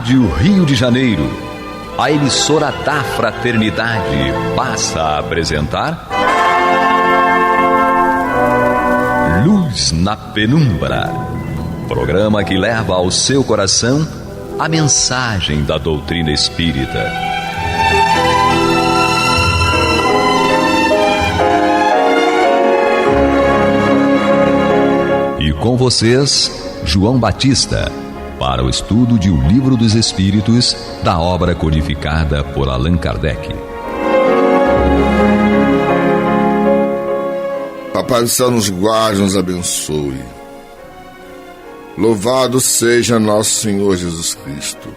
Rádio Rio de Janeiro, a emissora da Fraternidade, passa a apresentar Luz na Penumbra, programa que leva ao seu coração a mensagem da doutrina espírita. E com vocês, João Batista, para o estudo de O Livro dos Espíritos, da obra codificada por Allan Kardec. A paz do céu nos guarde, nos abençoe. Louvado seja nosso Senhor Jesus Cristo.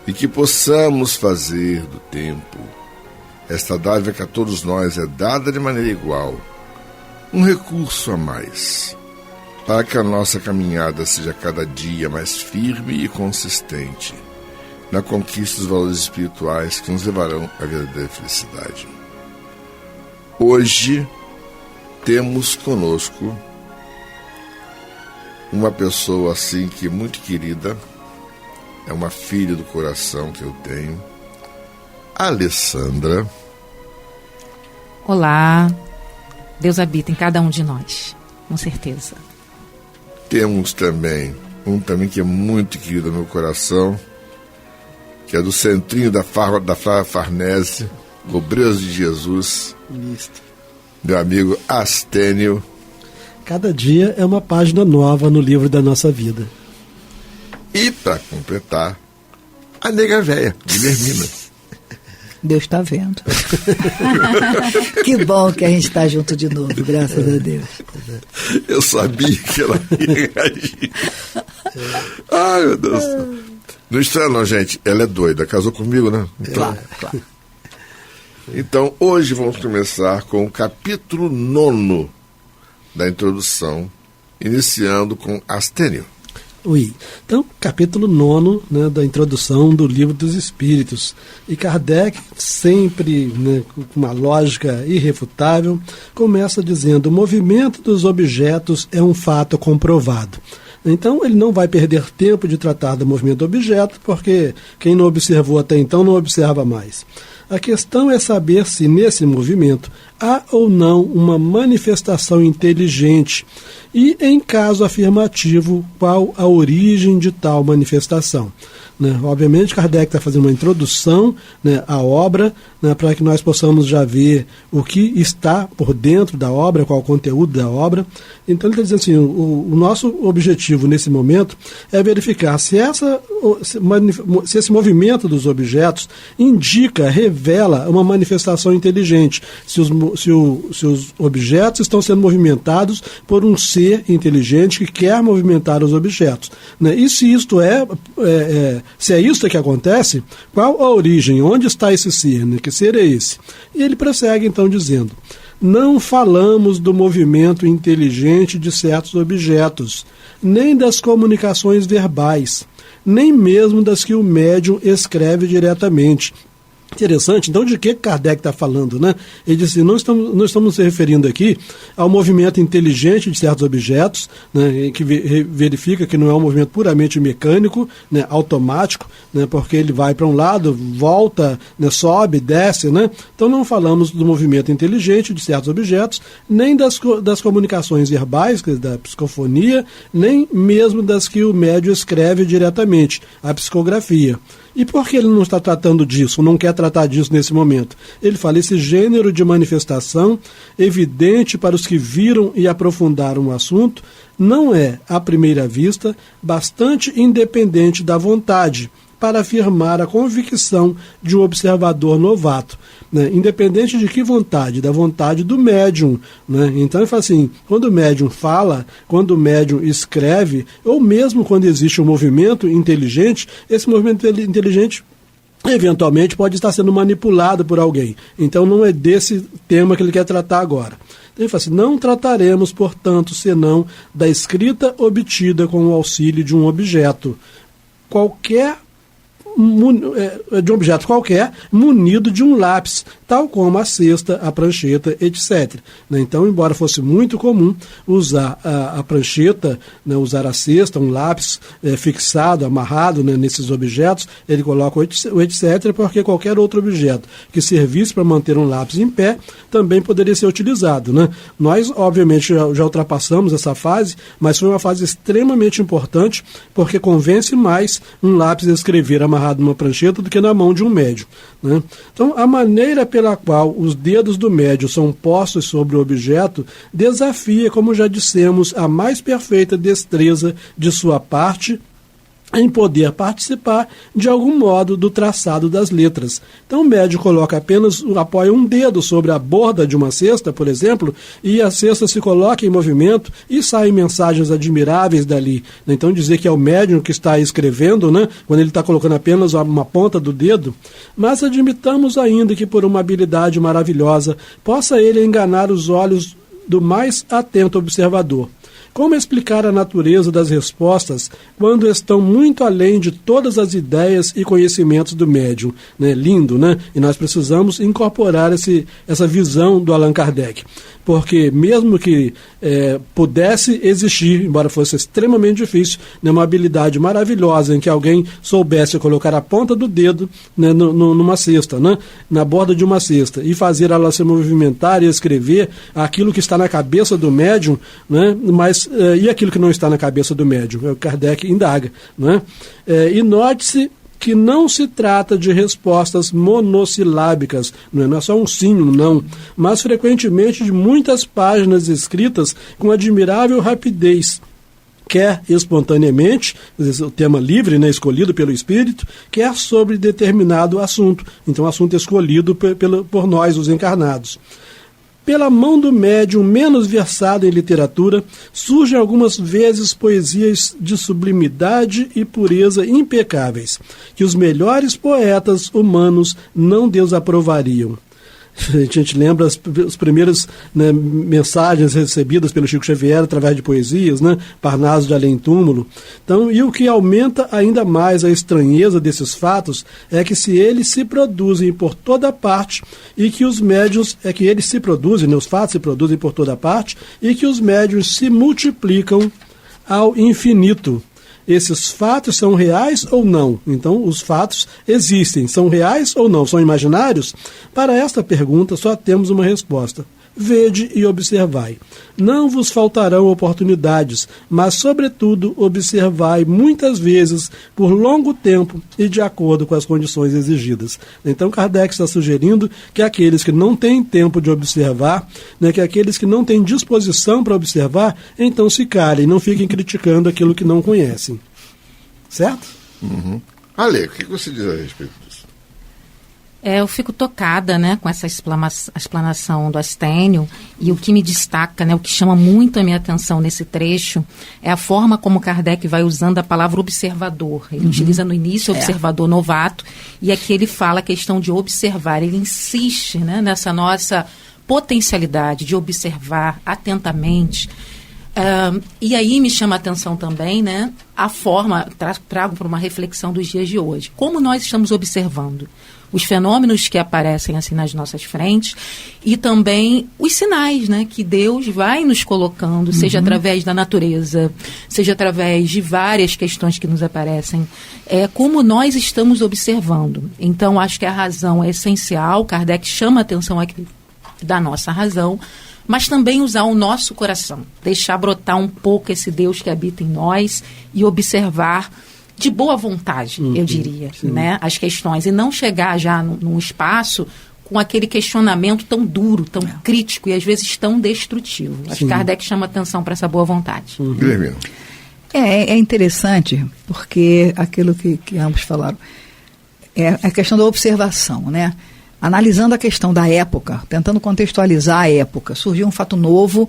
E que possamos fazer do tempo esta dádiva que a todos nós é dada de maneira igual, um recurso a mais, para que a nossa caminhada seja cada dia mais firme e consistente na conquista dos valores espirituais que nos levarão à verdadeira felicidade. Hoje temos conosco uma pessoa assim que é muito querida, é uma filha do coração que eu tenho, a Alessandra. Olá, Deus habita em cada um de nós, com certeza. Temos também que é muito querido no meu coração, que é do centrinho da Flávia Farnese, Obreiros de Jesus, meu amigo Astênio. Cada dia é uma página nova no livro da nossa vida. E para completar, a nega véia, Guilhermina. Deus está vendo. Que bom que a gente está junto de novo, graças a Deus. Eu sabia que ela ia reagir. Ai, meu Deus. Não estranha não, gente. Ela é doida. Casou comigo, né? Então, Claro. Então, hoje vamos começar com o capítulo 9 da introdução, iniciando com Astênio. Então, capítulo 9, né, da introdução do Livro dos Espíritos. E Kardec, sempre, né, com uma lógica irrefutável, começa dizendo: o movimento dos objetos é um fato comprovado. Então, ele não vai perder tempo de tratar do movimento do objeto, porque quem não observou até então não observa mais. A questão é saber se nesse movimento há ou não uma manifestação inteligente e, em caso afirmativo, qual a origem de tal manifestação. Né? Obviamente, Kardec está fazendo uma introdução, né, à obra, né, para que nós possamos já ver o que está por dentro da obra, qual o conteúdo da obra. Então, ele está dizendo assim: o nosso objetivo nesse momento é verificar se esse movimento dos objetos indica, revela uma manifestação inteligente, se os objetos estão sendo movimentados por um ser inteligente que quer movimentar os objetos. Né? E se isto se é isso que acontece, qual a origem? Onde está esse ser? Né? Que ser é esse? E ele prossegue então dizendo: não falamos do movimento inteligente de certos objetos, nem das comunicações verbais, nem mesmo das que o médium escreve diretamente. Interessante. Então, de que Kardec está falando, né? Ele disse: não estamos nos referindo aqui ao movimento inteligente de certos objetos, né, que verifica que não é um movimento puramente mecânico, né, automático, né, porque ele vai para um lado, volta, né, sobe, desce, né? Então, não falamos do movimento inteligente de certos objetos, nem das comunicações verbais, da psicofonia, nem mesmo das que o médium escreve diretamente, a psicografia. E por que ele não está tratando disso, não quer tratar disso nesse momento? Ele fala: esse gênero de manifestação, evidente para os que viram e aprofundaram o assunto, não é, à primeira vista, bastante independente da vontade para afirmar a convicção de um observador novato. Né? Independente de que vontade? Da vontade do médium. Né? Então ele fala assim: quando o médium fala, quando o médium escreve, ou mesmo quando existe um movimento inteligente, esse movimento inteligente eventualmente pode estar sendo manipulado por alguém. Então não é desse tema que ele quer tratar agora. Então ele fala assim: não trataremos, portanto, senão da escrita obtida com o auxílio de um objeto qualquer, de um objeto qualquer, munido de um lápis, tal como a cesta, a prancheta, etc. Né? Então, embora fosse muito comum usar a prancheta, né, usar a cesta, um lápis fixado, amarrado, né, nesses objetos, ele coloca o etc., porque qualquer outro objeto que servisse para manter um lápis em pé também poderia ser utilizado. Né? Nós, obviamente, já ultrapassamos essa fase, mas foi uma fase extremamente importante, porque convence mais um lápis a escrever amarrado numa prancheta do que na mão de um médium. Né? Então, a maneira pela qual os dedos do médium são postos sobre o objeto desafia, como já dissemos, a mais perfeita destreza de sua parte em poder participar de algum modo do traçado das letras. Então o médium apoia um dedo sobre a borda de uma cesta, por exemplo, e a cesta se coloca em movimento e saem mensagens admiráveis dali. Então dizer que é o médium que está escrevendo, né, quando ele está colocando apenas uma ponta do dedo, mas admitamos ainda que por uma habilidade maravilhosa possa ele enganar os olhos do mais atento observador. Como explicar a natureza das respostas quando estão muito além de todas as ideias e conhecimentos do médium? Né? Lindo, né? E nós precisamos incorporar essa visão do Allan Kardec. Porque mesmo que pudesse existir, embora fosse extremamente difícil, né, uma habilidade maravilhosa em que alguém soubesse colocar a ponta do dedo, né, numa cesta, né, na borda de uma cesta, e fazer ela se movimentar e escrever aquilo que está na cabeça do médium, né, mas e aquilo que não está na cabeça do médium? O Kardec indaga. Né? E note-se que não se trata de respostas monossilábicas, não é só um sim, um não, mas frequentemente de muitas páginas escritas com admirável rapidez, quer espontaneamente, o tema livre, né, escolhido pelo espírito, quer sobre determinado assunto, então assunto escolhido por nós, os encarnados. Pela mão do médium menos versado em literatura, surgem algumas vezes poesias de sublimidade e pureza impecáveis, que os melhores poetas humanos não desaprovariam. A gente lembra as primeiras, né, mensagens recebidas pelo Chico Xavier através de poesias, né, Parnaso de Além Túmulo. Então, e o que aumenta ainda mais a estranheza desses fatos é que se eles se produzem por toda parte e que os médiuns, né, os fatos se produzem por toda parte e que os médiuns se multiplicam ao infinito. Esses fatos são reais ou não? Então, os fatos existem. São reais ou não? São imaginários? Para esta pergunta, só temos uma resposta. Vede e observai. Não vos faltarão oportunidades, mas, sobretudo, observai muitas vezes, por longo tempo e de acordo com as condições exigidas. Então, Kardec está sugerindo que aqueles que não têm tempo de observar, né, que aqueles que não têm disposição para observar, então se calem, não fiquem criticando aquilo que não conhecem. Certo? Uhum. Ale, o que você diz a respeito disso? Eu fico tocada, né, com essa explanação do Astênio, e o que me destaca, né, o que chama muito a minha atenção nesse trecho é a forma como Kardec vai usando a palavra observador. Ele utiliza no início observador novato, e aqui ele fala a questão de observar. Ele insiste, né, nessa nossa potencialidade de observar atentamente. E aí me chama a atenção também, né, a forma, trago para uma reflexão dos dias de hoje. Como nós estamos observando os fenômenos que aparecem assim nas nossas frentes e também os sinais, né, que Deus vai nos colocando, seja através da natureza, seja através de várias questões que nos aparecem, como nós estamos observando. Então, acho que a razão é essencial. Kardec chama a atenção aqui da nossa razão, mas também usar o nosso coração, deixar brotar um pouco esse Deus que habita em nós e observar de boa vontade, eu diria, né, as questões, e não chegar já num espaço com aquele questionamento tão duro, tão crítico e às vezes tão destrutivo. Acho que Kardec chama atenção para essa boa vontade. É interessante, porque aquilo que ambos falaram é a questão da observação, né? Analisando a questão da época, tentando contextualizar a época, surgiu um fato novo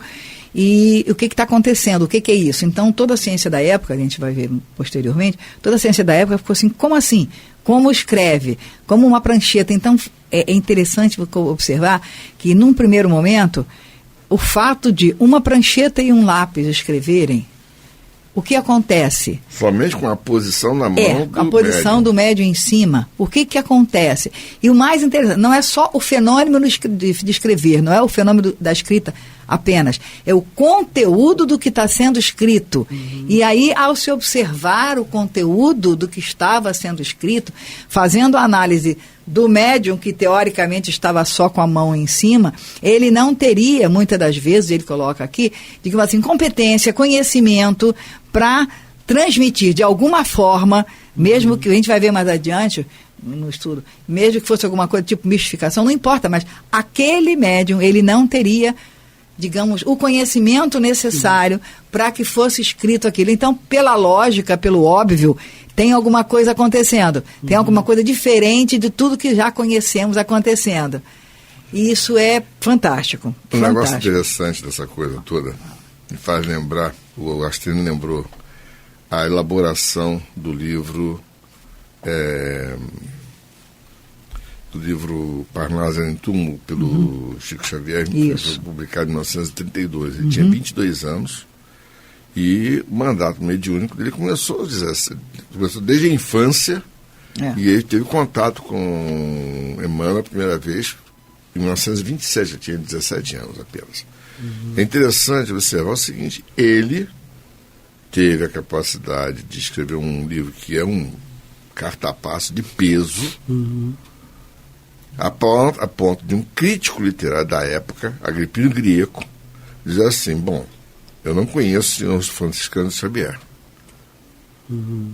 e o que está acontecendo, o que é isso? Então, toda a ciência da época, a gente vai ver posteriormente, toda a ciência da época ficou assim, como assim? Como escreve? Como uma prancheta? Então, é interessante observar que, num primeiro momento, o fato de uma prancheta e um lápis escreverem o que acontece? Somente com a posição na mão do a posição médium. do médium em cima. O que acontece? E o mais interessante, não é só o fenômeno de escrever, não é o fenômeno da escrita apenas, é o conteúdo do que está sendo escrito. E aí, ao se observar o conteúdo do que estava sendo escrito, fazendo a análise do médium, que teoricamente estava só com a mão em cima, ele não teria, muitas das vezes, ele coloca aqui, digamos assim, competência, conhecimento para transmitir de alguma forma, mesmo que a gente vai ver mais adiante no estudo, mesmo que fosse alguma coisa tipo mistificação, não importa, mas aquele médium, ele não teria, digamos, o conhecimento necessário para que fosse escrito aquilo. Então, pela lógica, pelo óbvio, tem alguma coisa acontecendo, tem alguma coisa diferente de tudo que já conhecemos acontecendo. E isso é fantástico. Um negócio interessante dessa coisa toda, me faz lembrar, o Astrino lembrou, a elaboração do livro Parnaso em Túmulo, pelo Chico Xavier, que foi publicado em 1932. Ele tinha 22 anos e o mandato mediúnico dele começou desde a infância, e ele teve contato com Emmanuel a primeira vez em 1927, já tinha 17 anos apenas. É interessante observar o seguinte, ele teve a capacidade de escrever um livro que é um cartapaço de peso, a ponto de um crítico literário da época, Agripino Grieco, dizer assim, bom, eu não conheço os franciscanos de Xavier,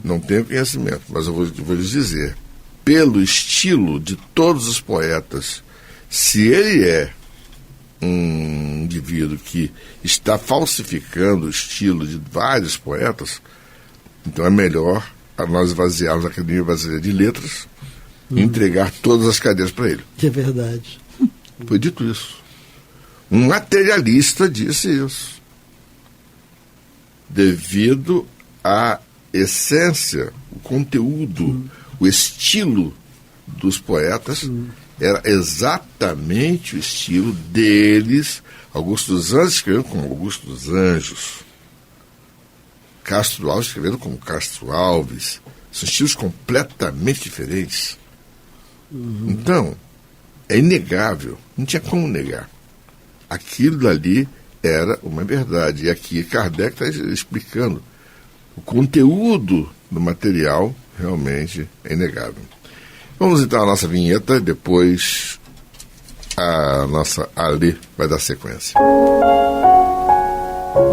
não tenho conhecimento, mas eu vou lhes dizer, pelo estilo de todos os poetas, se ele é um indivíduo que está falsificando o estilo de vários poetas, então é melhor nós esvaziarmos a Academia Brasileira de Letras e entregar todas as cadeiras para ele. Que é verdade. Foi dito isso. Um materialista disse isso. Devido à essência, o conteúdo, o estilo dos poetas, era exatamente o estilo deles. Augusto dos Anjos escrevendo como Augusto dos Anjos, Castro Alves escrevendo como Castro Alves. São estilos completamente diferentes. Então, é inegável, não tinha como negar. Aquilo dali era uma verdade. E aqui Kardec está explicando. O conteúdo do material realmente é inegável. Vamos então à nossa vinheta, depois a nossa Ali vai dar sequência.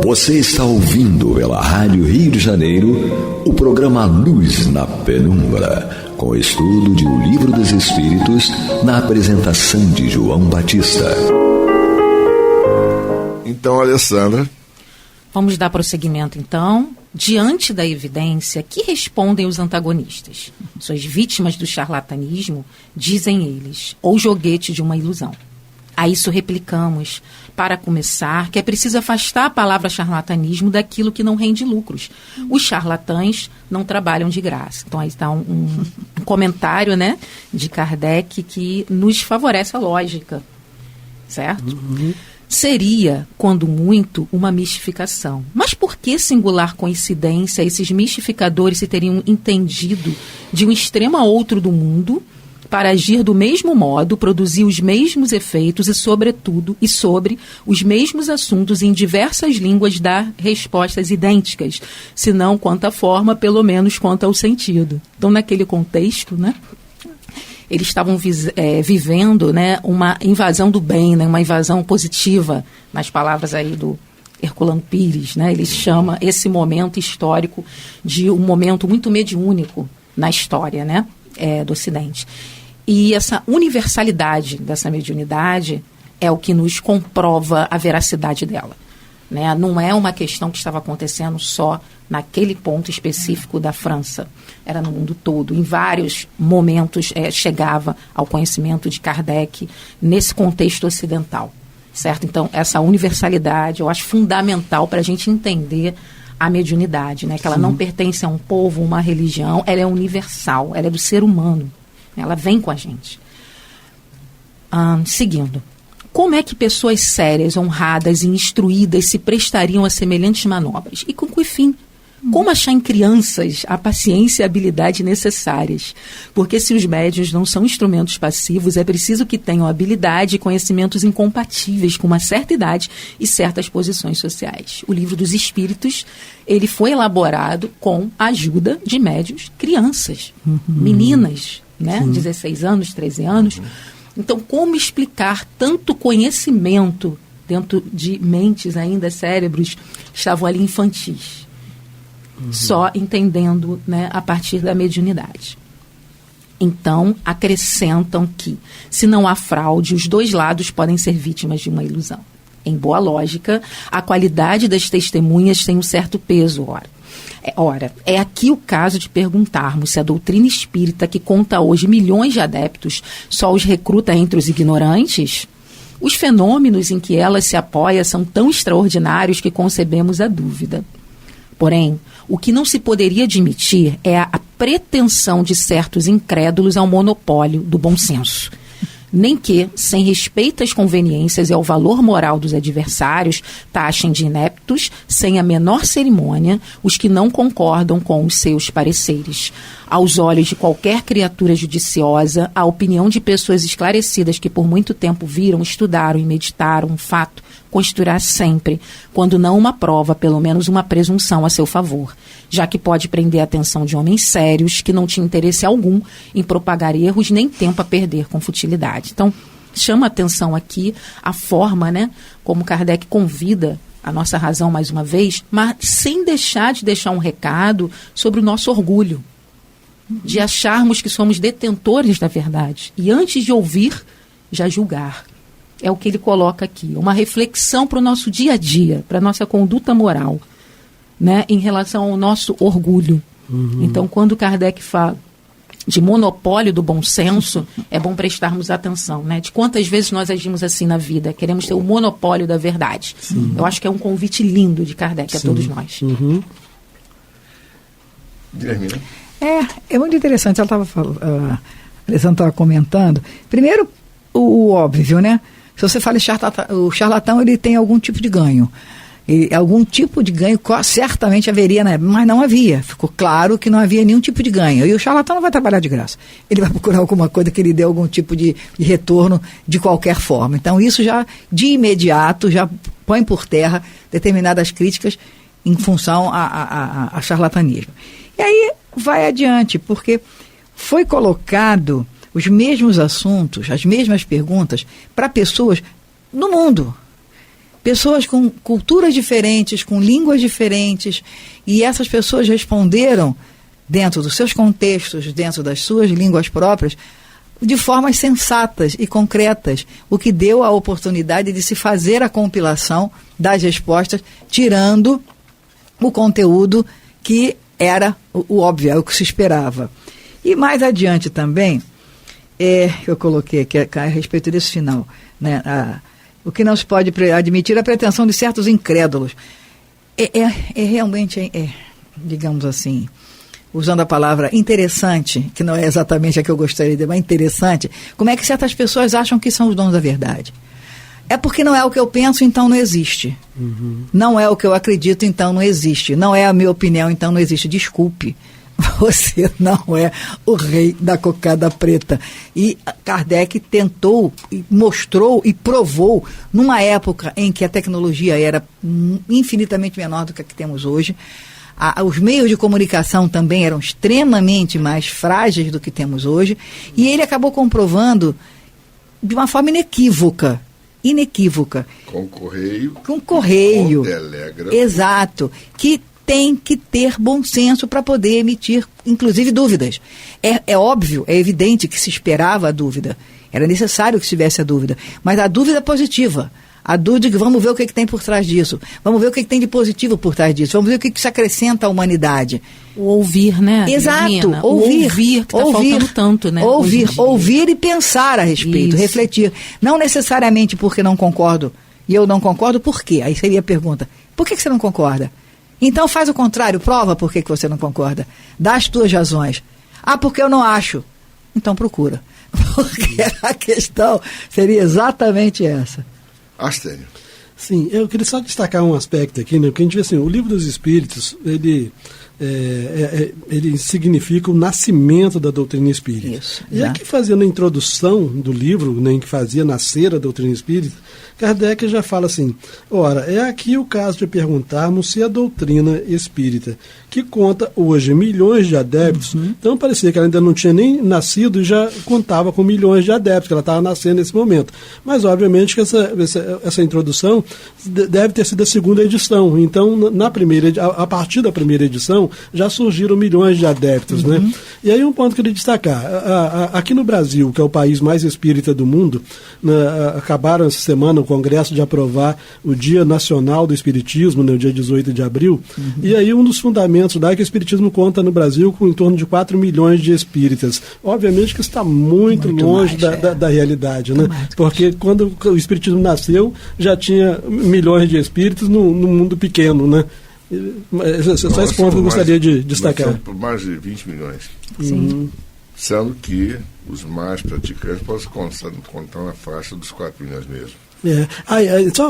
Você está ouvindo pela Rádio Rio de Janeiro o programa Luz na Penumbra, com o estudo de O Livro dos Espíritos, na apresentação de João Batista. Então, Alessandra. Vamos dar prosseguimento, então. Diante da evidência, que respondem os antagonistas? Sois vítimas do charlatanismo, dizem eles, ou joguete de uma ilusão. A isso replicamos, para começar, que é preciso afastar a palavra charlatanismo daquilo que não rende lucros. Os charlatães não trabalham de graça. Então, aí está um comentário, né, de Kardec que nos favorece a lógica, certo? Seria, quando muito, uma mistificação. Mas por que singular coincidência esses mistificadores se teriam entendido de um extremo a outro do mundo para agir do mesmo modo, produzir os mesmos efeitos e, sobretudo, e sobre os mesmos assuntos em diversas línguas dar respostas idênticas, se não quanto à forma, pelo menos quanto ao sentido. Então, naquele contexto, né, eles estavam vivendo, né, uma invasão do bem, né, uma invasão positiva, nas palavras aí do Herculano Pires, né, ele chama esse momento histórico de um momento muito mediúnico na história, né, do Ocidente. E essa universalidade dessa mediunidade é o que nos comprova a veracidade dela, né? Não é uma questão que estava acontecendo só naquele ponto específico da França, era no mundo todo. Em vários momentos chegava ao conhecimento de Kardec nesse contexto ocidental, certo? Então, essa universalidade eu acho fundamental para a gente entender a mediunidade, né? Que ela não pertence a um povo, uma religião, ela é universal, ela é do ser humano, ela vem com a gente. Seguindo. Como é que pessoas sérias, honradas e instruídas se prestariam a semelhantes manobras? E com que fim? Como achar em crianças a paciência e a habilidade necessárias? Porque se os médiuns não são instrumentos passivos, é preciso que tenham habilidade e conhecimentos incompatíveis com uma certa idade e certas posições sociais. O Livro dos Espíritos, ele foi elaborado com a ajuda de médiuns crianças, meninas, né? 16 anos, 13 anos. Então, como explicar tanto conhecimento dentro de mentes ainda, cérebros, que estavam ali infantis? Só entendendo, né, a partir da mediunidade. Então, acrescentam que, se não há fraude, os dois lados podem ser vítimas de uma ilusão. Em boa lógica, a qualidade das testemunhas tem um certo peso, ora, é aqui o caso de perguntarmos se a doutrina espírita, que conta hoje milhões de adeptos, só os recruta entre os ignorantes? Os fenômenos em que ela se apoia são tão extraordinários que concebemos a dúvida. Porém, o que não se poderia admitir é a pretensão de certos incrédulos ao monopólio do bom senso. Nem que, sem respeito às conveniências e ao valor moral dos adversários, taxem de ineptos, sem a menor cerimônia, os que não concordam com os seus pareceres. Aos olhos de qualquer criatura judiciosa, a opinião de pessoas esclarecidas que por muito tempo viram, estudaram e meditaram um fato constituirá sempre, quando não uma prova, pelo menos uma presunção a seu favor, já que pode prender a atenção de homens sérios que não tinham interesse algum em propagar erros nem tempo a perder com futilidade. Então, chama a atenção aqui a forma, né, como Kardec convida a nossa razão mais uma vez, mas sem deixar de deixar um recado sobre o nosso orgulho, de acharmos que somos detentores da verdade e antes de ouvir, já julgar. É o que ele coloca aqui, uma reflexão para o nosso dia a dia, para a nossa conduta moral, né, em relação ao nosso orgulho. Então, quando Kardec fala de monopólio do bom senso, é bom prestarmos atenção, né, de quantas vezes nós agimos assim na vida, queremos ter o monopólio da verdade. Eu acho que é um convite lindo de Kardec a todos nós. É muito interessante, ela estava falando, Alessandra estava comentando, primeiro o óbvio, né? Se você fala o charlatão, ele tem algum tipo de ganho. Algum tipo de ganho certamente haveria, né? Mas não havia. Ficou claro que não havia nenhum tipo de ganho. E o charlatão não vai trabalhar de graça. Ele vai procurar alguma coisa que lhe dê algum tipo de retorno de qualquer forma. Então, isso já, de imediato, já põe por terra determinadas críticas em função a charlatanismo. E aí vai adiante, porque foi colocado os mesmos assuntos, as mesmas perguntas para pessoas no mundo. Pessoas com culturas diferentes, com línguas diferentes, e essas pessoas responderam dentro dos seus contextos, dentro das suas línguas próprias, de formas sensatas e concretas, o que deu a oportunidade de se fazer a compilação das respostas, tirando o conteúdo que era o óbvio, é o que se esperava. E mais adiante também, eu coloquei aqui a respeito desse final, né, o que não se pode admitir é a pretensão de certos incrédulos. Realmente, digamos assim, usando a palavra interessante, que não é exatamente a que eu gostaria de dizer, mas interessante, como é que certas pessoas acham que são os donos da verdade? É porque não é o que eu penso, então não existe. Não é o que eu acredito, então não existe. Não é a minha opinião, então não existe. Desculpe. Você não é o rei da cocada preta. E Kardec tentou, mostrou e provou, numa época em que a tecnologia era infinitamente menor do que a que temos hoje, os meios de comunicação também eram extremamente mais frágeis do que temos hoje, e ele acabou comprovando de uma forma inequívoca. Com correio. Com correio. Com telégrafo. Exato. Que tem que ter bom senso para poder emitir, inclusive, dúvidas. É óbvio, é evidente que se esperava a dúvida. Era necessário que tivesse a dúvida. Mas a dúvida positiva. A dúvida de que vamos ver o que tem por trás disso. Vamos ver o que tem de positivo por trás disso. Vamos ver o que se acrescenta à humanidade. O ouvir, né? Exato. Menina? Ouvir, que está faltando tanto, né? Ouvir e pensar a respeito, refletir. Não necessariamente porque não concordo. E eu não concordo, por quê? Aí seria a pergunta. Por que você não concorda? Então faz o contrário, prova por que você não concorda. Dá as tuas razões. Porque eu não acho. Então procura. Porque a questão seria exatamente essa. Astênio. Sim, eu queria só destacar um aspecto aqui, né? Porque a gente vê assim, o Livro dos Espíritos, ele significa o nascimento da doutrina espírita. Isso, e aqui, fazendo a introdução do livro, né, em que fazia nascer a doutrina espírita, Kardec já fala assim: ora, é aqui o caso de perguntarmos se a doutrina espírita, que conta hoje milhões de adeptos, então parecia que ela ainda não tinha nem nascido e já contava com milhões de adeptos, que ela estava nascendo nesse momento. Mas, obviamente, que essa introdução deve ter sido a segunda edição. Então, a partir da primeira edição, já surgiram milhões de adeptos. Né? E aí um ponto que eu queria destacar. Aqui no Brasil, que é o país mais espírita do mundo, acabaram essa semana o Congresso de aprovar o Dia Nacional do Espiritismo, né, o dia 18 de abril, e aí um dos fundamentos lá é que o Espiritismo conta no Brasil com em torno de 4 milhões de espíritas. Obviamente que isso está muito longe da realidade, né? Porque quando o Espiritismo nasceu, já tinha milhões de espíritos no mundo pequeno, né? Só esse ponto que eu gostaria de destacar. Por mais de 20 milhões. Sim. Sendo que os mais praticantes podem contar na faixa dos 4 milhões mesmo.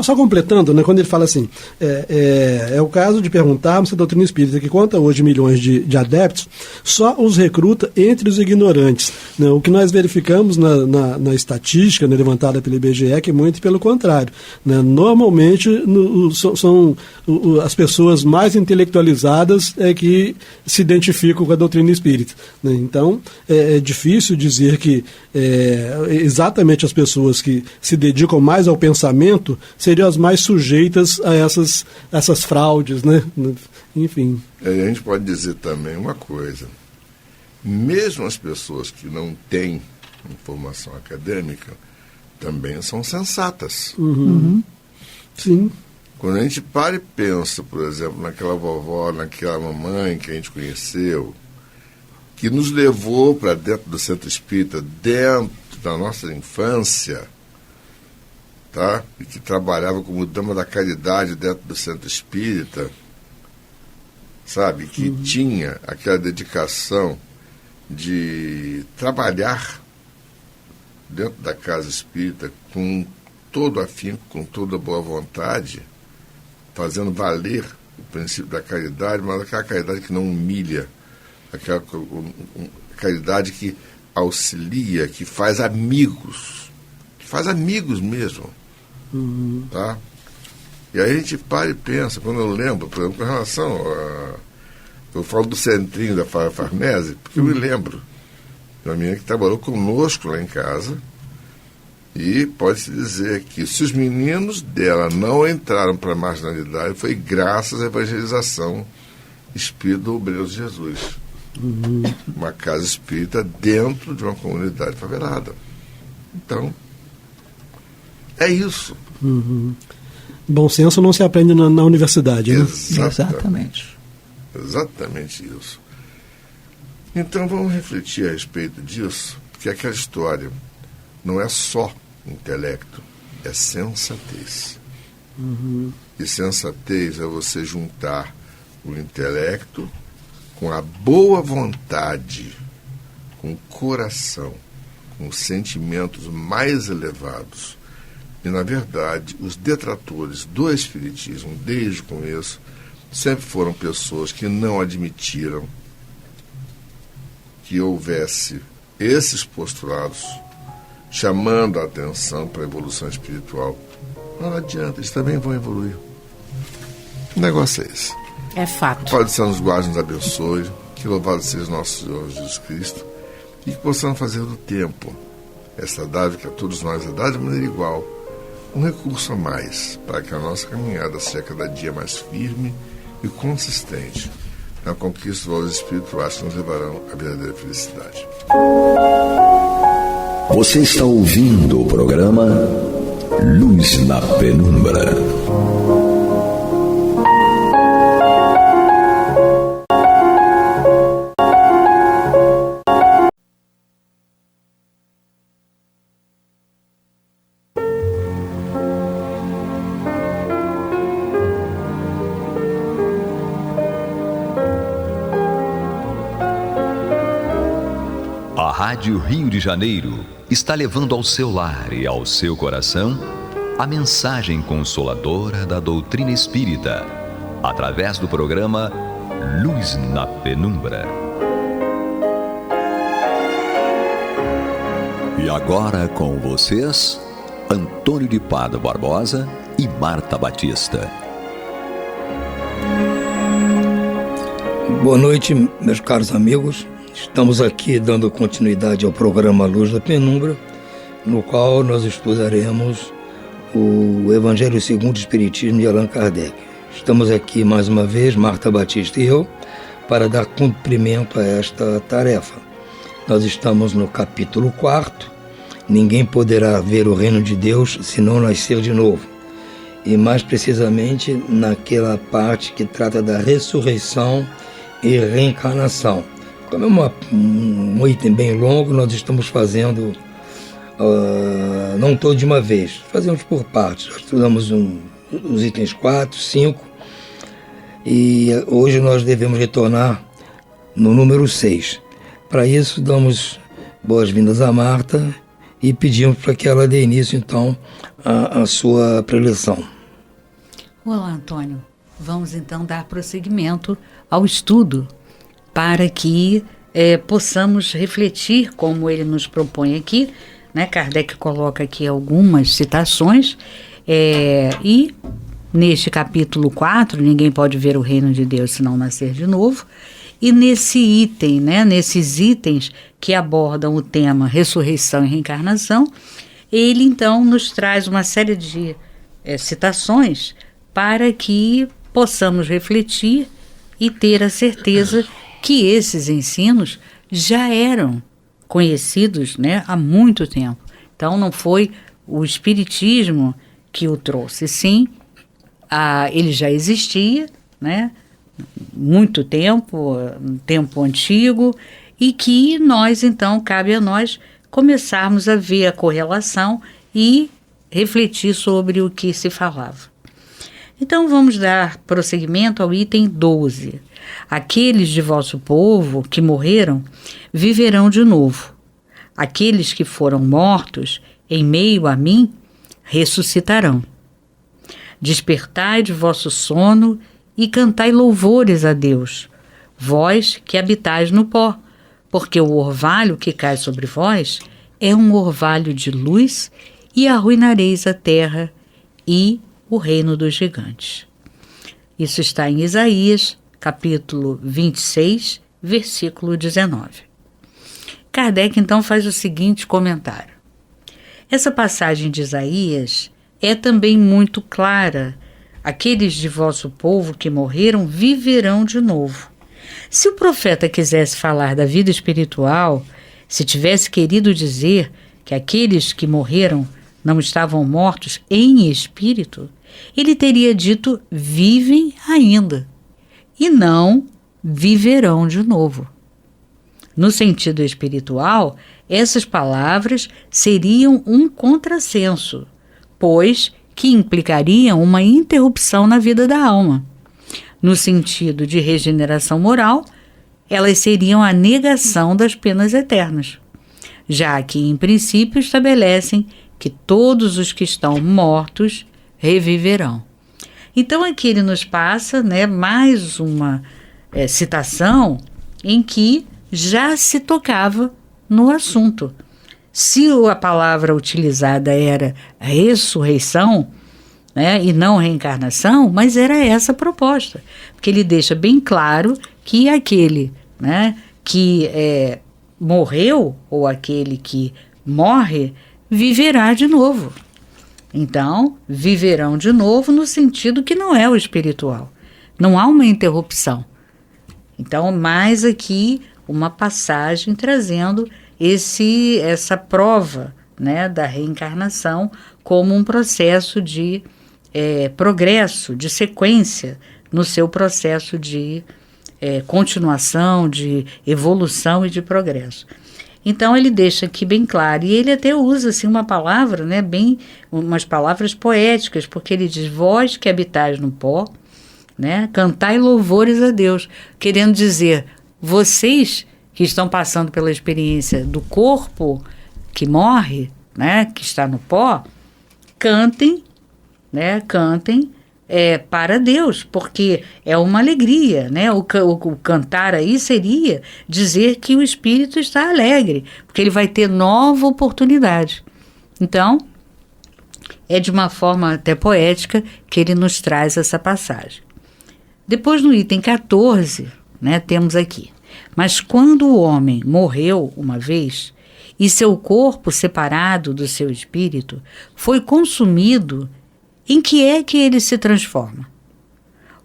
Só completando, né, quando ele fala assim, é o caso de perguntarmos se a doutrina espírita, que conta hoje milhões de adeptos, só os recruta entre os ignorantes. Né? O que nós verificamos na estatística, né, levantada pelo IBGE, é que muito pelo contrário. Né? Normalmente são as pessoas mais intelectualizadas que se identificam com a doutrina espírita. Né? Então, é difícil dizer que exatamente as pessoas que se dedicam mais ao pensamento seriam as mais sujeitas a essas fraudes, né? Enfim. A gente pode dizer também uma coisa: mesmo as pessoas que não têm informação acadêmica também são sensatas. Sim. Quando a gente para e pensa, por exemplo, naquela vovó, naquela mamãe que a gente conheceu, que nos levou para dentro do centro espírita, dentro da nossa infância, tá? E que trabalhava como dama da caridade dentro do centro espírita, sabe? Que tinha aquela dedicação de trabalhar dentro da casa espírita com todo afinco, com toda boa vontade, fazendo valer o princípio da caridade, mas aquela caridade que não humilha, aquela caridade que auxilia, que faz amigos mesmo. Tá? E aí a gente para e pensa, quando eu lembro, por exemplo, com relação eu falo do centrinho da Farnese, porque eu me lembro de uma menina que trabalhou conosco lá em casa, e pode-se dizer que se os meninos dela não entraram para a marginalidade, foi graças à evangelização espírita do Obreiros de Jesus. Uma casa espírita dentro de uma comunidade favelada. Então, é isso. Bom senso não se aprende na universidade, né? Exatamente. Exatamente isso. Então vamos refletir a respeito disso, porque aquela história não é só intelecto, é sensatez. E sensatez é você juntar o intelecto com a boa vontade, com o coração, com os sentimentos mais elevados. E, na verdade, os detratores do Espiritismo, desde o começo, sempre foram pessoas que não admitiram que houvesse esses postulados chamando a atenção para a evolução espiritual. Não adianta, eles também vão evoluir. O negócio é esse. É fato. Pai do Céu nos guarde, nos abençoe, que louvado seja nosso Senhor Jesus Cristo, e que possamos fazer do tempo essa dádiva que a todos nós é dada de maneira igual, um recurso a mais para que a nossa caminhada seja cada dia mais firme e consistente na conquista dos valores espirituais que nos levarão à verdadeira felicidade. Você está ouvindo o programa Luz na Penumbra. A Rádio Rio de Janeiro está levando ao seu lar e ao seu coração a mensagem consoladora da doutrina espírita, através do programa Luz na Penumbra. E agora com vocês, Antônio de Pádua Barbosa e Marta Batista. Boa noite, meus caros amigos. Estamos aqui dando continuidade ao programa Luz da Penumbra, no qual nós estudaremos o Evangelho segundo o Espiritismo de Allan Kardec. Estamos aqui mais uma vez, Marta Batista e eu, para dar cumprimento a esta tarefa. Nós estamos no capítulo 4, Ninguém poderá ver o reino de Deus se não nascer de novo. E mais precisamente naquela parte que trata da ressurreição e reencarnação. Como é um item bem longo, nós estamos fazendo, não todo de uma vez, fazemos por partes. Nós estudamos os itens 4, 5, e hoje nós devemos retornar no número 6. Para isso, damos boas-vindas a Marta e pedimos para que ela dê início, então, à sua preleção. Olá, Antônio. Vamos, então, dar prosseguimento ao estudo para que possamos refletir como ele nos propõe aqui, né? Kardec coloca aqui algumas citações e neste capítulo 4, Ninguém pode ver o reino de Deus se não nascer de novo, e nesse item, né, nesses itens que abordam o tema ressurreição e reencarnação, ele então nos traz uma série de citações para que possamos refletir e ter a certeza que esses ensinos já eram conhecidos, né, há muito tempo. Então não foi o Espiritismo que o trouxe, sim, ele já existia, né, muito tempo, tempo antigo, e que nós, então, cabe a nós começarmos a ver a correlação e refletir sobre o que se falava. Então vamos dar prosseguimento ao item 12. Aqueles de vosso povo que morreram viverão de novo. Aqueles que foram mortos em meio a mim ressuscitarão. Despertai de vosso sono e cantai louvores a Deus, vós que habitais no pó, porque o orvalho que cai sobre vós é um orvalho de luz, e arruinareis a terra e o reino dos gigantes. Isso está em Isaías, capítulo 26, versículo 19. Kardec, então, faz o seguinte comentário. Essa passagem de Isaías é também muito clara. Aqueles de vosso povo que morreram viverão de novo. Se o profeta quisesse falar da vida espiritual, se tivesse querido dizer que aqueles que morreram não estavam mortos em espírito, ele teria dito vivem ainda, e não viverão de novo. No sentido espiritual, essas palavras seriam um contrassenso, pois que implicariam uma interrupção na vida da alma. No sentido de regeneração moral, elas seriam a negação das penas eternas, já que, em princípio, estabelecem que todos os que estão mortos reviverão. Então, aqui ele nos passa, né, mais uma citação em que já se tocava no assunto. Se a palavra utilizada era ressurreição, né, e não reencarnação, mas era essa a proposta, porque ele deixa bem claro que aquele, né, que morreu, ou aquele que morre, viverá de novo. Então, viverão de novo no sentido que não é o espiritual. Não há uma interrupção. Então, mais aqui uma passagem trazendo essa prova, né, da reencarnação como um processo de progresso, de sequência no seu processo de continuação, de evolução e de progresso. Então ele deixa aqui bem claro, e ele até usa assim uma palavra, né, umas palavras poéticas, porque ele diz, vós que habitais no pó, né, cantai louvores a Deus, querendo dizer, vocês que estão passando pela experiência do corpo que morre, né, que está no pó, cantem né, cantem para Deus, porque é uma alegria, né? O cantar aí seria dizer que o espírito está alegre, porque ele vai ter nova oportunidade. Então, é de uma forma até poética que ele nos traz essa passagem. Depois, no item 14, né, temos aqui: mas quando o homem morreu uma vez, e seu corpo separado do seu espírito foi consumido, em que é que ele se transforma?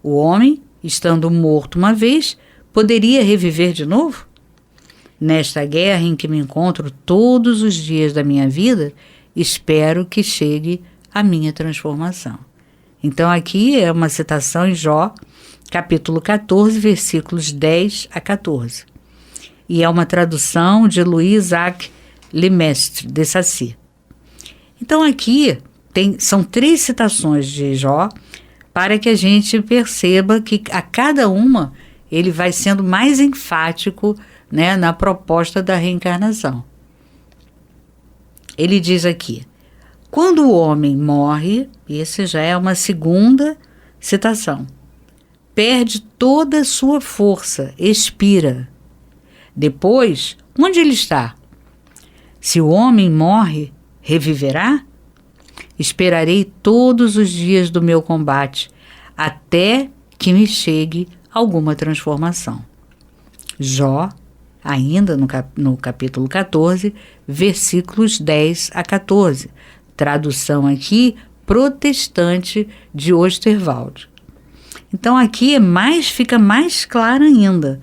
O homem, estando morto uma vez, poderia reviver de novo? Nesta guerra em que me encontro todos os dias da minha vida, espero que chegue a minha transformação. Então aqui é uma citação em Jó, capítulo 14, versículos 10 a 14. E é uma tradução de Louis-Jacques Lemestre de Sacy. Então aqui são 3 citações de Jó para que a gente perceba que a cada uma ele vai sendo mais enfático, né, na proposta da reencarnação. Ele diz aqui: quando o homem morre, e essa já é uma segunda citação, perde toda a sua força, expira. Depois, onde ele está? Se o homem morre, reviverá? Esperarei todos os dias do meu combate, até que me chegue alguma transformação. Jó, ainda no capítulo 14, versículos 10 a 14. Tradução aqui, protestante de Osterwald. Então aqui fica mais claro ainda,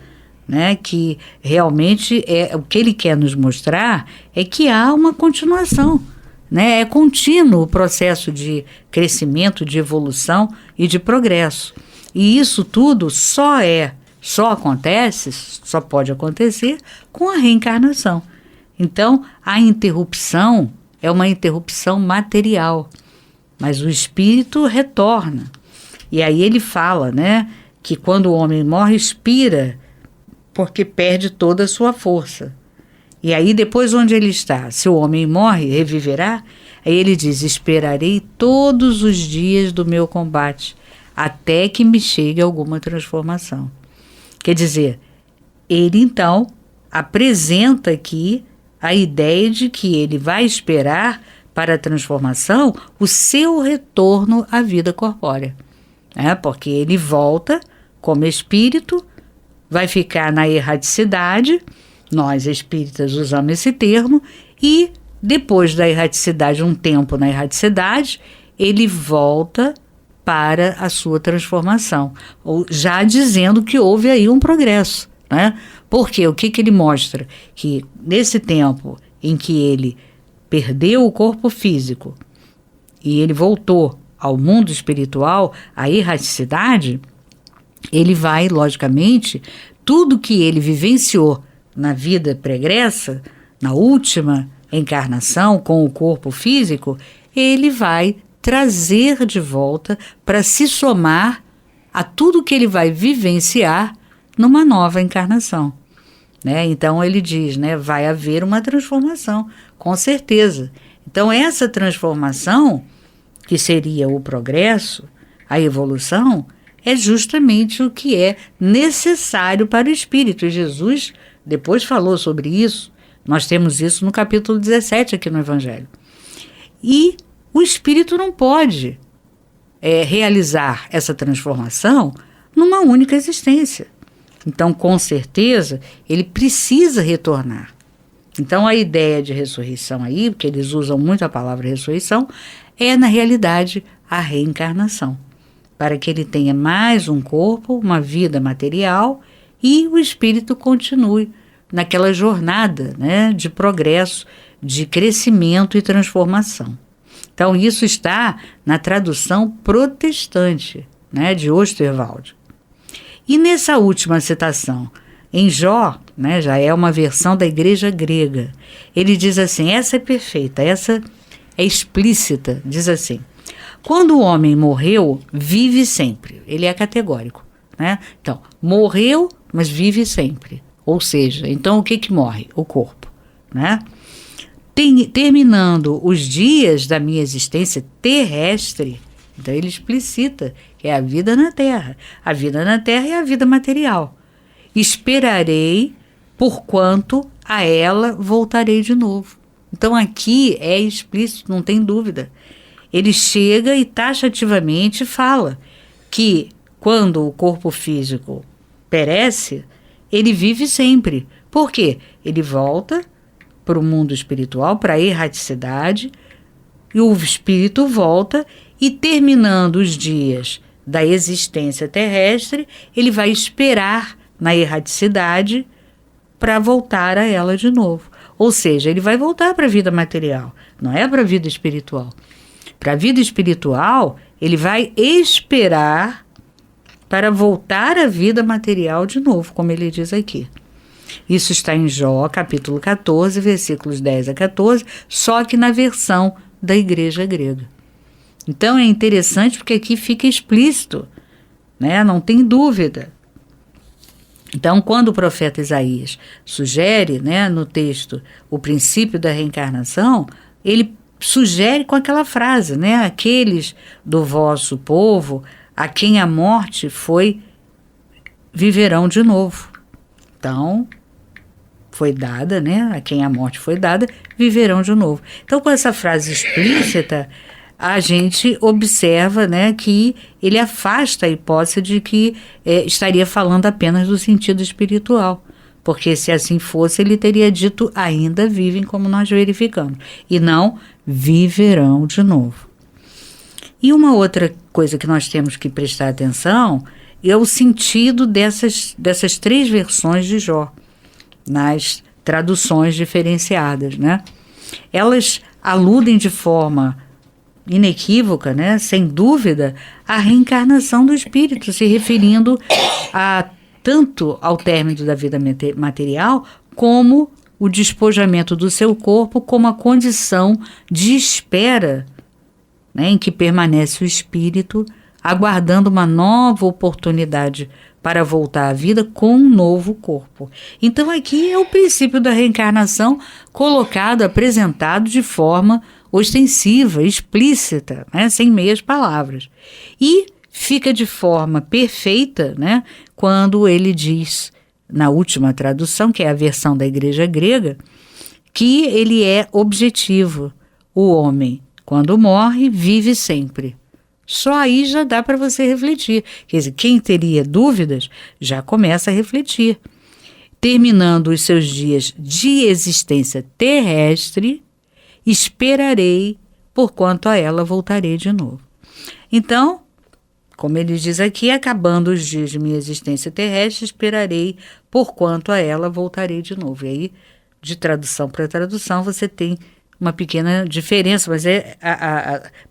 né, que realmente o que ele quer nos mostrar é que há uma continuação, né, é contínuo o processo de crescimento, de evolução e de progresso. E isso tudo só pode acontecer com a reencarnação. Então, a interrupção é uma interrupção material, mas o espírito retorna. E aí ele fala, né, que quando o homem morre, expira, porque perde toda a sua força. E aí depois onde ele está? Se o homem morre, reviverá? Aí ele diz: esperarei todos os dias do meu combate, até que me chegue alguma transformação. Quer dizer, ele então apresenta aqui a ideia de que ele vai esperar para a transformação o seu retorno à vida corpórea, né? Porque ele volta como espírito, vai ficar na erraticidade, nós espíritas usamos esse termo, e depois da erraticidade, um tempo na erraticidade, ele volta para a sua transformação, ou já dizendo que houve aí um progresso, né? Porque o que ele mostra? Que nesse tempo em que ele perdeu o corpo físico e ele voltou ao mundo espiritual, à erraticidade, ele vai, logicamente, tudo que ele vivenciou na vida pregressa, na última encarnação com o corpo físico, ele vai trazer de volta para se somar a tudo que ele vai vivenciar numa nova encarnação, né? Então ele diz, né, vai haver uma transformação, com certeza. Então essa transformação, que seria o progresso, a evolução, é justamente o que é necessário para o espírito. E Jesus depois falou sobre isso. Nós temos isso no capítulo 17 aqui no Evangelho. E o espírito não pode realizar essa transformação numa única existência. Então, com certeza, ele precisa retornar. Então, a ideia de ressurreição aí, porque eles usam muito a palavra ressurreição, é, na realidade, a reencarnação, para que ele tenha mais um corpo, uma vida material, e o espírito continue naquela jornada, né, de progresso, de crescimento e transformação. Então, isso está na tradução protestante, né, de Osterwald. E nessa última citação, em Jó, né, já é uma versão da igreja grega, ele diz assim, essa é perfeita, essa é explícita, diz assim: quando o homem morreu, vive sempre. Ele é categórico, né? Então, morreu, mas vive sempre. Ou seja, então o que morre? O corpo, né? Terminando os dias da minha existência terrestre, Então ele explicita que é a vida na Terra. A vida na Terra é a vida material. Esperarei, porquanto a ela voltarei de novo. Então aqui é explícito, não tem dúvida. Ele chega e taxativamente fala que quando o corpo físico perece, ele vive sempre. Por quê? Ele volta para o mundo espiritual, para a erraticidade, e o espírito volta e, terminando os dias da existência terrestre, ele vai esperar na erraticidade para voltar a ela de novo. Ou seja, ele vai voltar para a vida material, não é para a vida espiritual. Para a vida espiritual, ele vai esperar para voltar à vida material de novo, como ele diz aqui. Isso está em Jó, capítulo 14, versículos 10 a 14, só que na versão da Igreja Grega. Então é interessante porque aqui fica explícito, né? Não tem dúvida. Então, quando o profeta Isaías sugere, né, no texto, o princípio da reencarnação, ele sugere com aquela frase, né, aqueles do vosso povo a quem a morte foi, viverão de novo. Então, foi dada, né, a quem a morte foi dada, viverão de novo. Então, com essa frase explícita, a gente observa, né, que ele afasta a hipótese de que estaria falando apenas do sentido espiritual, porque se assim fosse, ele teria dito ainda vivem, como nós verificamos, e não viverão de novo. E uma outra coisa que nós temos que prestar atenção é o sentido dessas 3 versões de Jó, nas traduções diferenciadas, né? Elas aludem de forma inequívoca, né, sem dúvida, à reencarnação do espírito, se referindo tanto ao término da vida material, como o despojamento do seu corpo, como a condição de espera, né, em que permanece o espírito, aguardando uma nova oportunidade para voltar à vida com um novo corpo. Então aqui é o princípio da reencarnação colocado, apresentado de forma ostensiva, explícita, né, sem meias palavras. E fica de forma perfeita, né, quando ele diz, na última tradução, que é a versão da Igreja Grega, que ele é objetivo. O homem, quando morre, vive sempre. Só aí já dá para você refletir. Quer dizer, quem teria dúvidas já começa a refletir. Terminando os seus dias de existência terrestre, esperarei, porquanto a ela voltarei de novo. Então, como ele diz aqui, acabando os dias de minha existência terrestre, esperarei, porquanto a ela voltarei de novo. E aí, de tradução para tradução, você tem uma pequena diferença, mas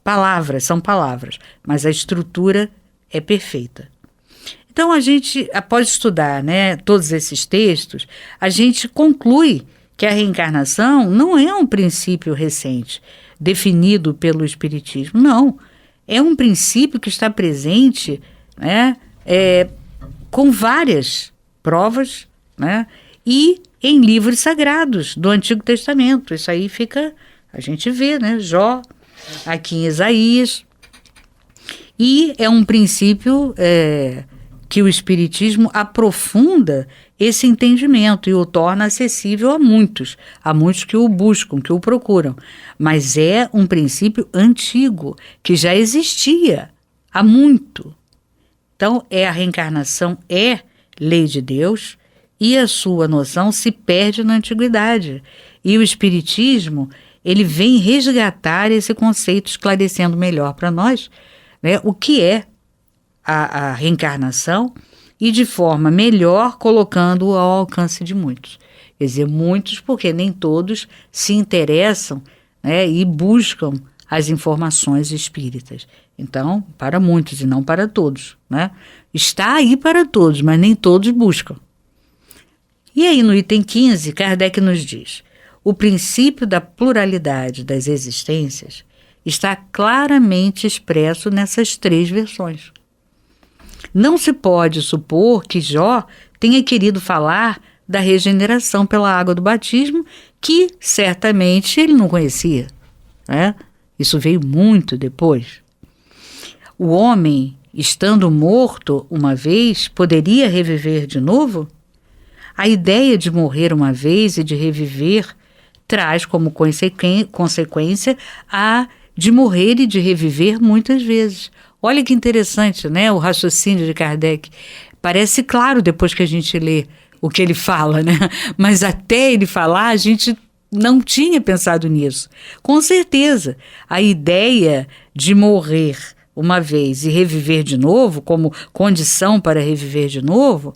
palavras, são palavras, mas a estrutura é perfeita. Então, a gente, após estudar, né, todos esses textos, a gente conclui que a reencarnação não é um princípio recente, definido pelo Espiritismo. Não, é um princípio que está presente, né, com várias provas, né, e em livros sagrados do Antigo Testamento. Isso aí a gente vê, né, Jó, aqui em Isaías. E é um princípio que o Espiritismo aprofunda esse entendimento e o torna acessível a muitos que o buscam, que o procuram. Mas é um princípio antigo, que já existia há muito. Então, a reencarnação é lei de Deus e a sua noção se perde na antiguidade. E o Espiritismo, ele vem resgatar esse conceito, esclarecendo melhor para nós, né, o que é a reencarnação e de forma melhor colocando-o ao alcance de muitos. Quer dizer, muitos porque nem todos se interessam, né, e buscam as informações espíritas. Então, para muitos e não para todos, né? Está aí para todos, mas nem todos buscam. E aí no item 15, Kardec nos diz: o princípio da pluralidade das existências está claramente expresso nessas 3 versões. Não se pode supor que Jó tenha querido falar da regeneração pela água do batismo, que certamente ele não conhecia, né? Isso veio muito depois. o homem, estando morto uma vez, poderia reviver de novo? A ideia de morrer uma vez e de reviver traz como consequência a de morrer e de reviver muitas vezes. Olha que interessante, né? O raciocínio de Kardec. Parece claro depois que a gente lê o que ele fala, né? Mas até ele falar, a gente não tinha pensado nisso. Com certeza, a ideia de morrer uma vez e reviver de novo, como condição para reviver de novo,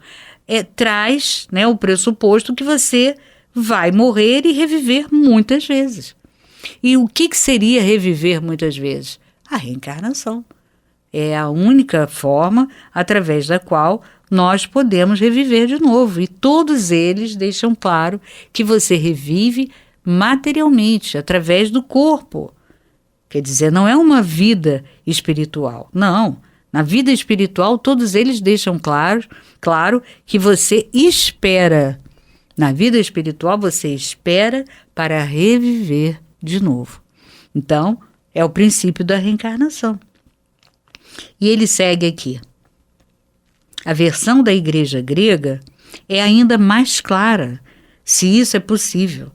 traz, né, o pressuposto que você vai morrer e reviver muitas vezes. E o que seria reviver muitas vezes? A reencarnação. É a única forma através da qual nós podemos reviver de novo. E todos eles deixam claro que você revive materialmente, através do corpo. Quer dizer, não é uma vida espiritual. Não. Na vida espiritual, todos eles deixam claro que você espera. Na vida espiritual, você espera para reviver de novo. Então, é o princípio da reencarnação. E ele segue aqui. A versão da igreja grega é ainda mais clara, se isso é possível.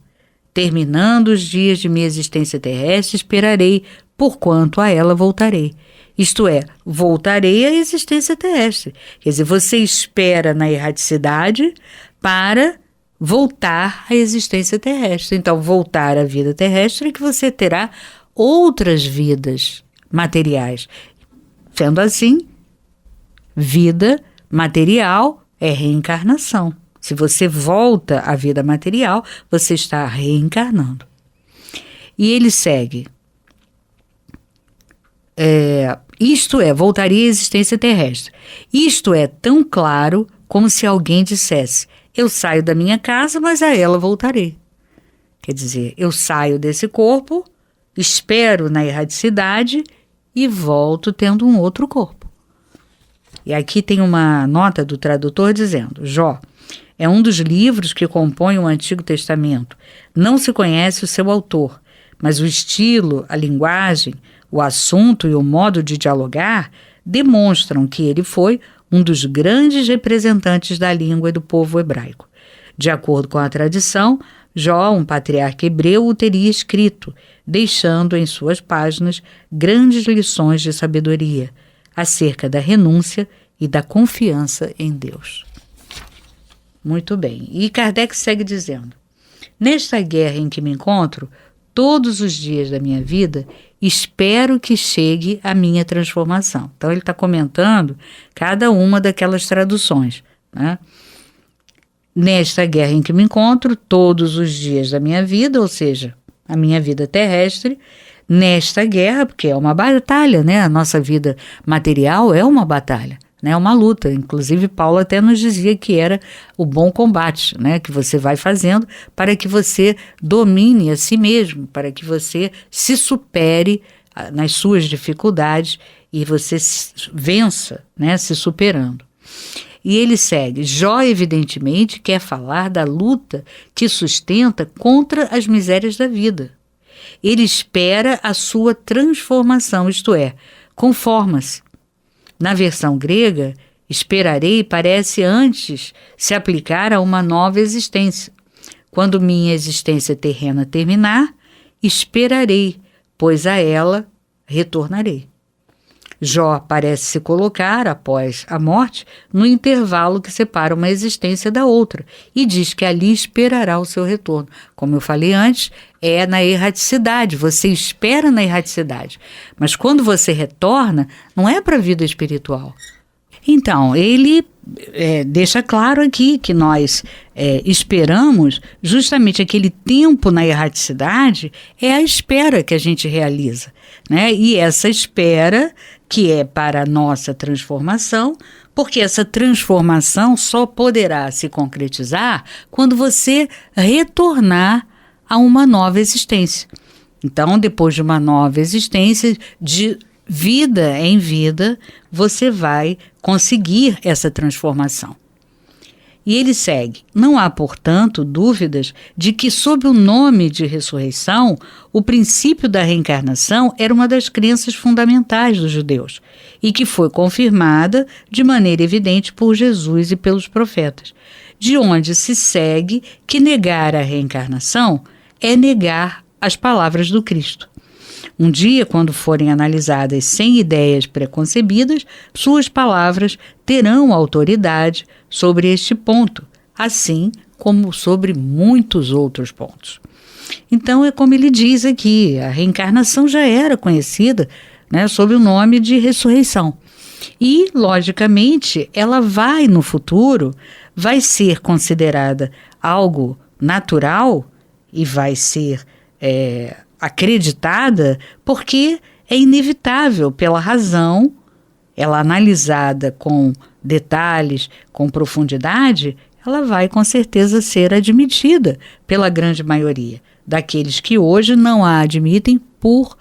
Terminando os dias de minha existência terrestre, esperarei, porquanto a ela voltarei. Isto é, voltarei à existência terrestre. Quer dizer, você espera na erraticidade para voltar à existência terrestre. Então, voltar à vida terrestre é que você terá outras vidas materiais. Sendo assim, vida material é reencarnação. Se você volta à vida material, você está reencarnando. E ele segue. Isto é, voltaria à existência terrestre. Isto é tão claro como se alguém dissesse: eu saio da minha casa, mas a ela voltarei. Quer dizer, eu saio desse corpo, espero na erraticidade e volto tendo um outro corpo. E aqui tem uma nota do tradutor dizendo: Jó é um dos livros que compõem o Antigo Testamento. Não se conhece o seu autor, mas o estilo, a linguagem, o assunto e o modo de dialogar demonstram que ele foi um dos grandes representantes da língua e do povo hebraico. De acordo com a tradição, Jó, um patriarca hebreu, o teria escrito, deixando em suas páginas grandes lições de sabedoria acerca da renúncia e da confiança em Deus. Muito bem. E Kardec segue dizendo: nesta guerra em que me encontro, todos os dias da minha vida, espero que chegue a minha transformação. Então ele está comentando cada uma daquelas traduções, né? Nesta guerra em que me encontro, todos os dias da minha vida, ou seja, a minha vida terrestre, nesta guerra, porque é uma batalha, né? A nossa vida material é uma batalha, né? É uma luta. Inclusive, Paulo até nos dizia que era o bom combate, né? Que você vai fazendo para que você domine a si mesmo, para que você se supere nas suas dificuldades e você vença, né? Se superando. E ele segue: Jó, evidentemente, quer falar da luta que sustenta contra as misérias da vida. Ele espera a sua transformação, isto é, conforma-se. Na versão grega, esperarei parece antes se aplicar a uma nova existência. Quando minha existência terrena terminar, esperarei, pois a ela retornarei. Jó parece se colocar, após a morte, no intervalo que separa uma existência da outra e diz que ali esperará o seu retorno. Como eu falei antes, é na erraticidade, você espera na erraticidade. Mas quando você retorna, não é para a vida espiritual. Então, ele deixa claro aqui que nós esperamos justamente aquele tempo na erraticidade, é a espera que a gente realiza, né? E essa espera que é para a nossa transformação, porque essa transformação só poderá se concretizar quando você retornar a uma nova existência. Então, depois de uma nova existência, de vida em vida, você vai conseguir essa transformação. E ele segue: não há, portanto, dúvidas de que, sob o nome de ressurreição, o princípio da reencarnação era uma das crenças fundamentais dos judeus e que foi confirmada de maneira evidente por Jesus e pelos profetas, de onde se segue que negar a reencarnação é negar as palavras do Cristo. Um dia, quando forem analisadas sem ideias preconcebidas, suas palavras terão autoridade sobre este ponto, assim como sobre muitos outros pontos. Então, é como ele diz aqui, a reencarnação já era conhecida, né, sob o nome de ressurreição. E, logicamente, ela vai, no futuro, vai ser considerada algo natural e vai ser acreditada porque é inevitável pela razão, ela analisada com detalhes, com profundidade, ela vai com certeza ser admitida pela grande maioria daqueles que hoje não a admitem por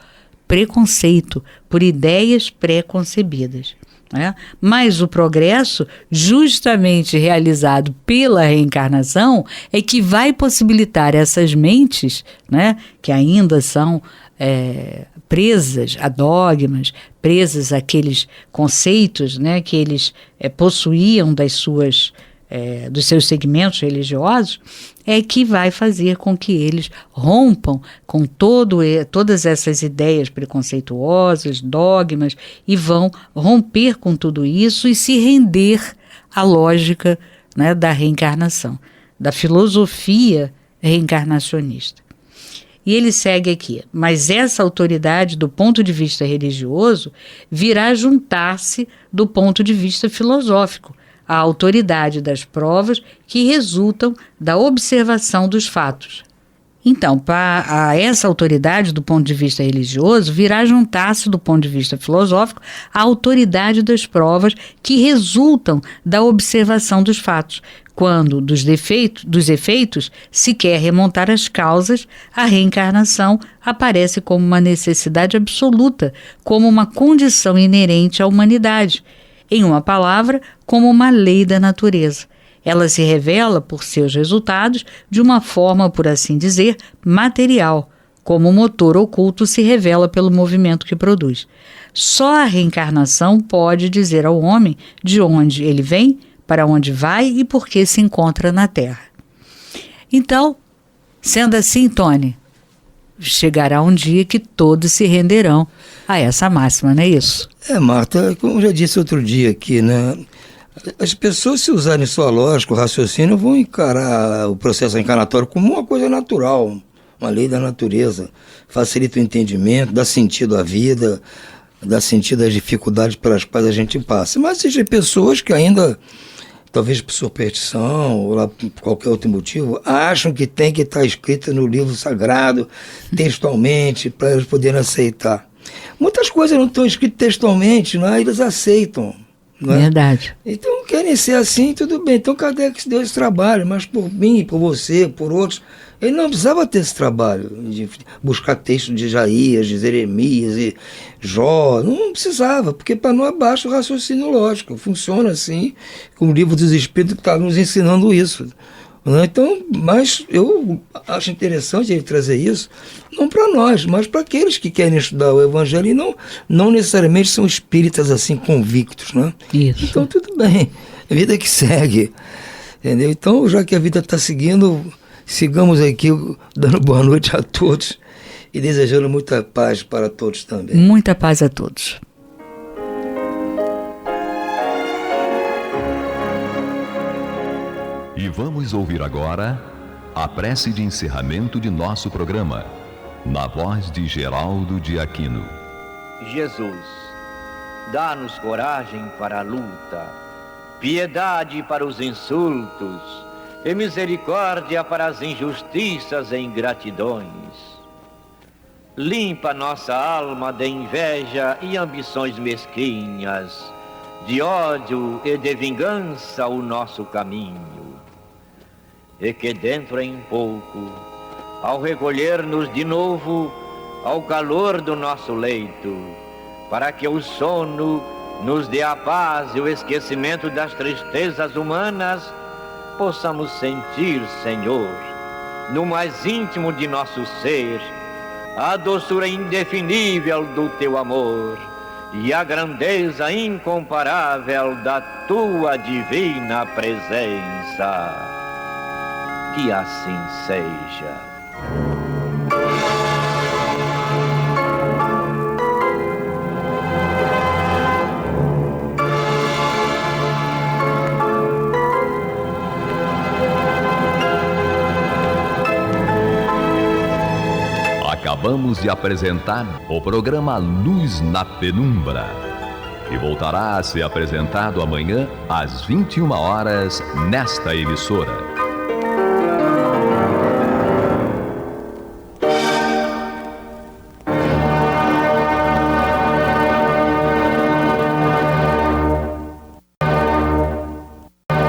preconceito, por ideias pré-concebidas. Mas o progresso, justamente realizado pela reencarnação, é que vai possibilitar essas mentes, né, que ainda são presas a dogmas, presas àqueles conceitos, né, que eles possuíam dos seus segmentos religiosos, é que vai fazer com que eles rompam com todas essas ideias preconceituosas, dogmas, e vão romper com tudo isso e se render à lógica, né, da reencarnação, da filosofia reencarnacionista. E ele segue aqui: mas essa autoridade do ponto de vista religioso virá juntar-se do ponto de vista filosófico, a autoridade das provas que resultam da observação dos fatos. Então, para essa autoridade do ponto de vista religioso, virá juntar-se do ponto de vista filosófico a autoridade das provas que resultam da observação dos fatos. Quando dos efeitos se quer remontar as causas, a reencarnação aparece como uma necessidade absoluta, como uma condição inerente à humanidade. Em uma palavra, como uma lei da natureza. Ela se revela por seus resultados de uma forma, por assim dizer, material, como o motor oculto se revela pelo movimento que produz. Só a reencarnação pode dizer ao homem de onde ele vem, para onde vai e por que se encontra na Terra. Então, sendo assim, Tony, chegará um dia que todos se renderão a essa máxima, não é isso? Marta, como eu já disse outro dia aqui, né? As pessoas, se usarem sua lógica, o raciocínio, vão encarar o processo encarnatório como uma coisa natural, uma lei da natureza. Facilita o entendimento, dá sentido à vida, dá sentido às dificuldades pelas quais a gente passa. Mas existem pessoas que ainda, talvez por superstição ou lá por qualquer outro motivo, acham que tem que estar escrito no livro sagrado, textualmente, para eles poderem aceitar. Muitas coisas não estão escritas textualmente, não, eles aceitam. Não é? Verdade. Então, querem ser assim, tudo bem. Então, Kardec deu esse trabalho, mas por mim, por você, por outros, ele não precisava ter esse trabalho de buscar texto de Isaías, de Jeremias e Jó. Não precisava, porque para nós basta o raciocínio lógico. Funciona assim, como o Livro dos Espíritos está nos ensinando isso. Então, mas eu acho interessante ele trazer isso, não para nós, mas para aqueles que querem estudar o Evangelho e não necessariamente são espíritas assim convictos, né? Isso. Então tudo bem, a vida que segue, entendeu? Então, já que a vida está seguindo, sigamos aqui dando boa noite a todos e desejando muita paz para todos também. Muita paz a todos. E vamos ouvir agora a prece de encerramento de nosso programa, na voz de Geraldo de Aquino. Jesus, dá-nos coragem para a luta, piedade para os insultos e misericórdia para as injustiças e ingratidões. Limpa nossa alma de inveja e ambições mesquinhas, de ódio e de vingança o nosso caminho. E que dentro em pouco, ao recolher-nos de novo ao calor do nosso leito, para que o sono nos dê a paz e o esquecimento das tristezas humanas, possamos sentir, Senhor, no mais íntimo de nosso ser, a doçura indefinível do teu amor e a grandeza incomparável da tua divina presença. Que assim seja. Acabamos de apresentar o programa Luz na Penumbra, que voltará a ser apresentado amanhã às 21 horas nesta emissora.